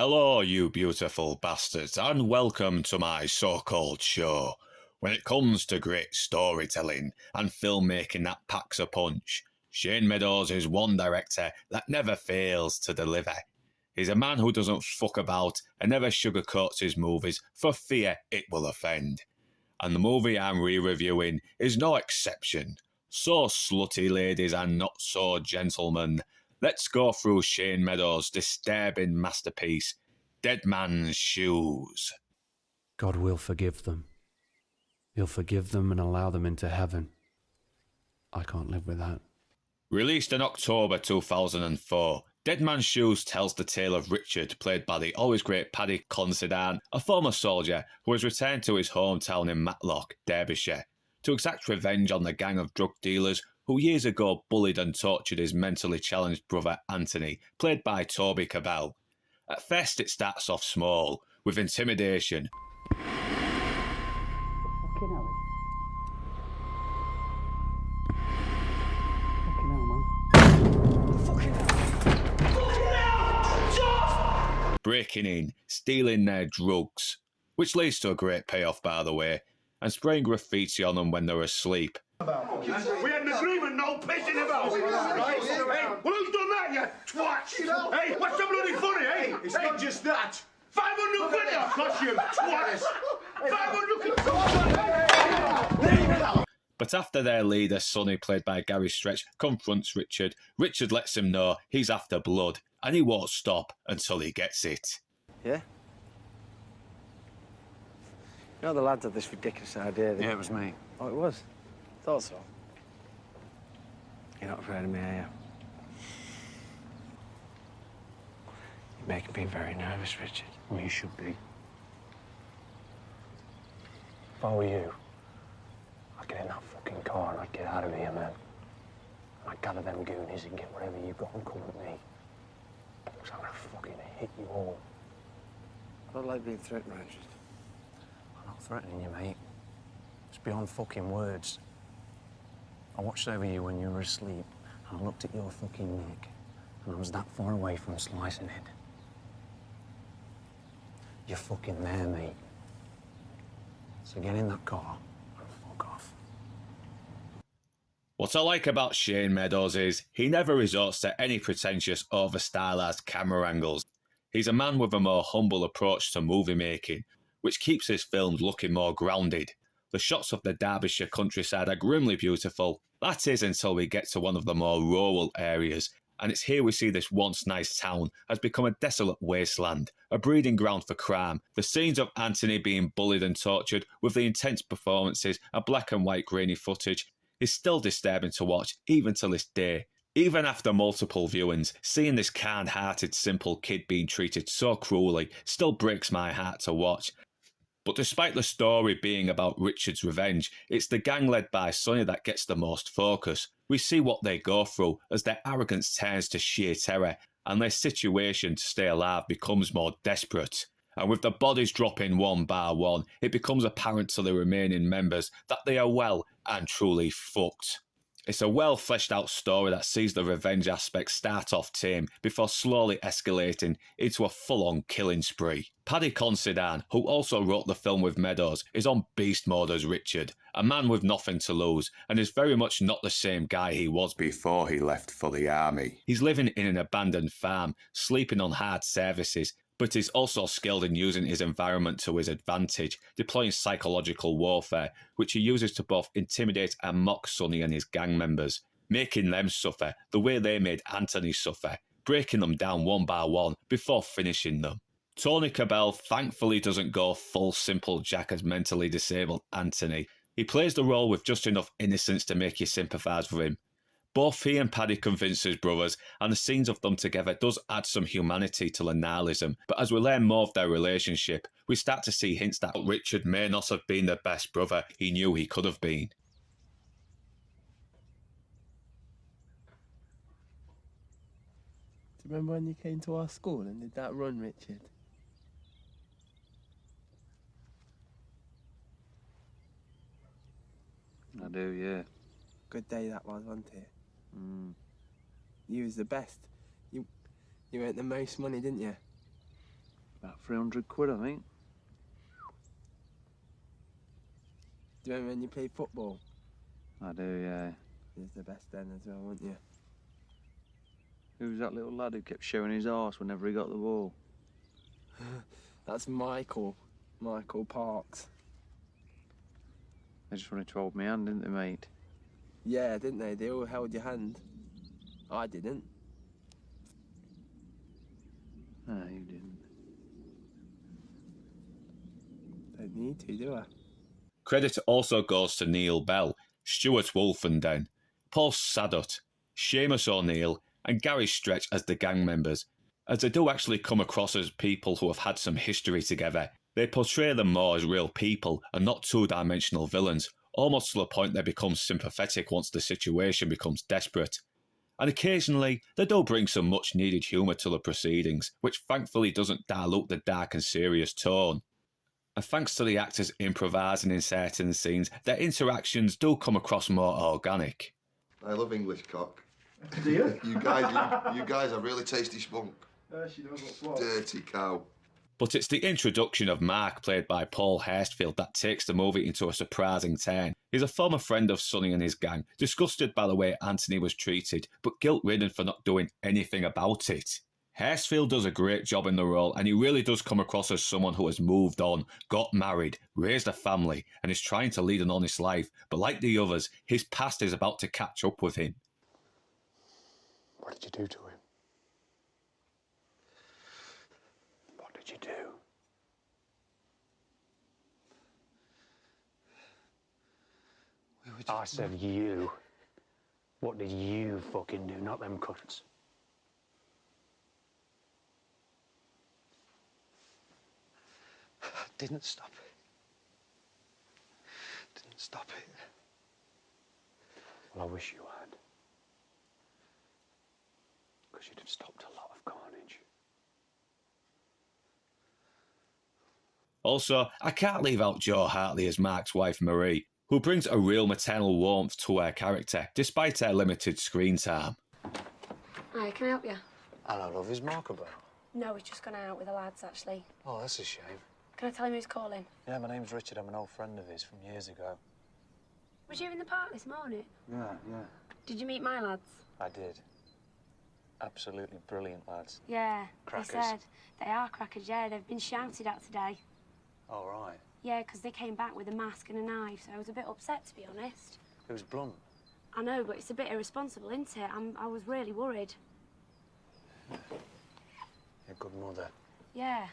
Hello, you beautiful bastards, and welcome to my so-called show. When it comes to great storytelling and filmmaking that packs a punch, Shane Meadows is one director that never fails to deliver. He's a man who doesn't fuck about and never sugarcoats his movies for fear it will offend. And the movie I'm re-reviewing is no exception. So slutty, ladies and not so gentlemen, let's go through Shane Meadows' disturbing masterpiece, Dead Man's Shoes. God will forgive them. He'll forgive them and allow them into heaven. I can't live with that. Released in October 2004, Dead Man's Shoes tells the tale of Richard, played by the always great Paddy Considine, a former soldier who has returned to his hometown in Matlock, Derbyshire, to exact revenge on the gang of drug dealers who years ago bullied and tortured his mentally challenged brother Anthony, played by Toby Kebbell. At first it starts off small, with intimidation. Breaking in, stealing their drugs, which leads to a great payoff, by the way, and spraying graffiti on them when they're asleep. We had an agreement, no pissing about. Right? Hey, well, who's done that, you twat? Hey, what's so bloody funny, eh? It's not just that. 500 quid it'll cost you, twat. 500 quid. But after their leader, Sonny, played by Gary Stretch, confronts Richard, Richard lets him know he's after blood, and he won't stop until he gets it. Yeah? You know the lads had this ridiculous idea that... Yeah, it was me. Oh, it was? Thought so. You're not afraid of me, are you? You're making me very nervous, Richard. Well, you should be. If I were you, I'd get in that fucking car and I'd get out of here, man. And I'd gather them goonies and get whatever you've got and come with me. Because I'm gonna fucking hit you all. I don't like being threatened, Richard. I'm not threatening you, mate. It's beyond fucking words. I watched over you when you were asleep, and I looked at your fucking neck, and I was that far away from slicing it. You're fucking there, mate. So get in that car and fuck off. What I like about Shane Meadows is he never resorts to any pretentious, over-stylized camera angles. He's a man with a more humble approach to movie making, which keeps his films looking more grounded. The shots of the Derbyshire countryside are grimly beautiful. That is until we get to one of the more rural areas, and it's here we see this once nice town has become a desolate wasteland, a breeding ground for crime. The scenes of Anthony being bullied and tortured, with the intense performances and black and white grainy footage, is still disturbing to watch even to this day. Even after multiple viewings, seeing this kind-hearted, simple kid being treated so cruelly still breaks my heart to watch. But despite the story being about Richard's revenge, it's the gang led by Sonny that gets the most focus. We see what they go through as their arrogance turns to sheer terror, and their situation to stay alive becomes more desperate. And with the bodies dropping one by one, it becomes apparent to the remaining members that they are well and truly fucked. It's a well fleshed out story that sees the revenge aspect start off tame before slowly escalating into a full-on killing spree. Paddy Considine, who also wrote the film with Meadows, is on beast mode as Richard, a man with nothing to lose, and is very much not the same guy he was before he left for the army. He's living in an abandoned farm, sleeping on hard services, but is also skilled in using his environment to his advantage, deploying psychological warfare, which he uses to both intimidate and mock Sonny and his gang members, making them suffer the way they made Anthony suffer, breaking them down one by one before finishing them. Tony Kebbell thankfully doesn't go full simple Jack as mentally disabled Anthony. He plays the role with just enough innocence to make you sympathise with him. Both he and Paddy convince his brothers, and the scenes of them together does add some humanity to the nihilism, but as we learn more of their relationship, we start to see hints that Richard may not have been the best brother he knew he could have been. Do you remember when you came to our school and did that run, Richard? I do, yeah. Good day that was, wasn't it? Mm. You was the best. You earned the most money, didn't you? 300 quid, I think. Do you remember when you played football? I do, yeah. He was the best then as well, weren't you? Who was that little lad who kept showing his arse whenever he got the ball? That's Michael. Michael Parks. They just wanted to hold my hand, didn't they, mate? Yeah, didn't they? They all held your hand. I didn't. No, you didn't. Don't need to, do I? Credit also goes to Neil Bell, Stuart Wolfenden, Paul Sadut, Seamus O'Neill, and Gary Stretch as the gang members, as they do actually come across as people who have had some history together. They portray them more as real people and not two-dimensional villains, almost to the point they become sympathetic once the situation becomes desperate. And occasionally, they do bring some much-needed humour to the proceedings, which thankfully doesn't dilute the dark and serious tone. And thanks to the actors improvising in certain scenes, their interactions do come across more organic. I love English cock. Do you? You guys are really tasty spunk. She knows what's what. Dirty cow. But it's the introduction of Mark, played by Paul Hurstfield, that takes the movie into a surprising turn. He's a former friend of Sonny and his gang, disgusted by the way Anthony was treated, but guilt-ridden for not doing anything about it. Hurstfield does a great job in the role, and he really does come across as someone who has moved on, got married, raised a family, and is trying to lead an honest life. But like the others, his past is about to catch up with him. What did you do to him? What did you do? I said you. What did you fucking do, not them cunts? Didn't stop it. Didn't stop it. Well, I wish you had. Because you'd have stopped a lot of carnage. Also, I can't leave out Jo Hartley as Mark's wife Marie, who brings a real maternal warmth to her character, despite her limited screen time. Hi, can I help you? Hello, love. Is Mark about? No, he's just gone out with the lads, actually. Oh, that's a shame. Can I tell him who's calling? Yeah, my name's Richard. I'm an old friend of his from years ago. Was you in the park this morning? Yeah. Did you meet my lads? I did. Absolutely brilliant lads. Yeah, Crackers. they said. They are crackers, yeah. They've been shouted at today. All right. Yeah, because they came back with a mask and a knife, so I was a bit upset, to be honest. It was blunt. I know, but it's a bit irresponsible, isn't it? I was really worried. You're a good mother. Yeah.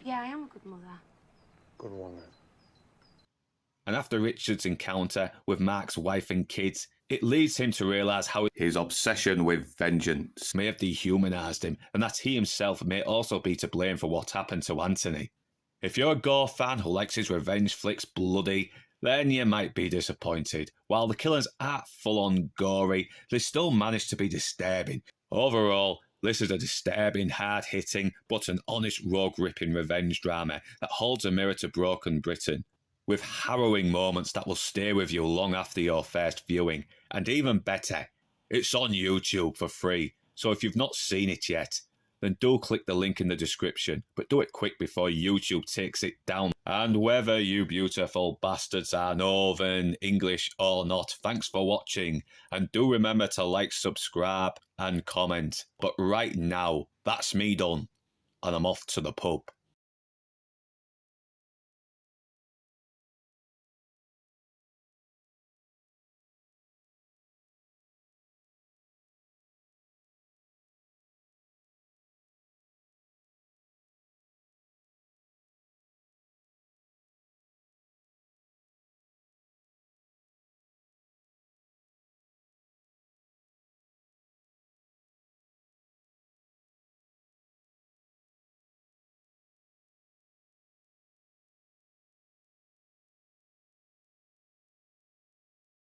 Yeah, I am a good mother. Good woman. And after Richard's encounter with Mark's wife and kids, it leads him to realise how his obsession with vengeance may have dehumanised him, and that he himself may also be to blame for what happened to Anthony. If you're a gore fan who likes his revenge flicks bloody, then you might be disappointed. While the killers aren't full-on gory, they still manage to be disturbing. Overall, this is a disturbing, hard-hitting, but an honest rogue-ripping revenge drama that holds a mirror to broken Britain, with harrowing moments that will stay with you long after your first viewing. And even better, it's on YouTube for free, so if you've not seen it yet, then do click the link in the description, but do it quick before YouTube takes it down. And whether you beautiful bastards are Northern, English or not, thanks for watching, and do remember to like, subscribe and comment. But right now, that's me done, and I'm off to the pub.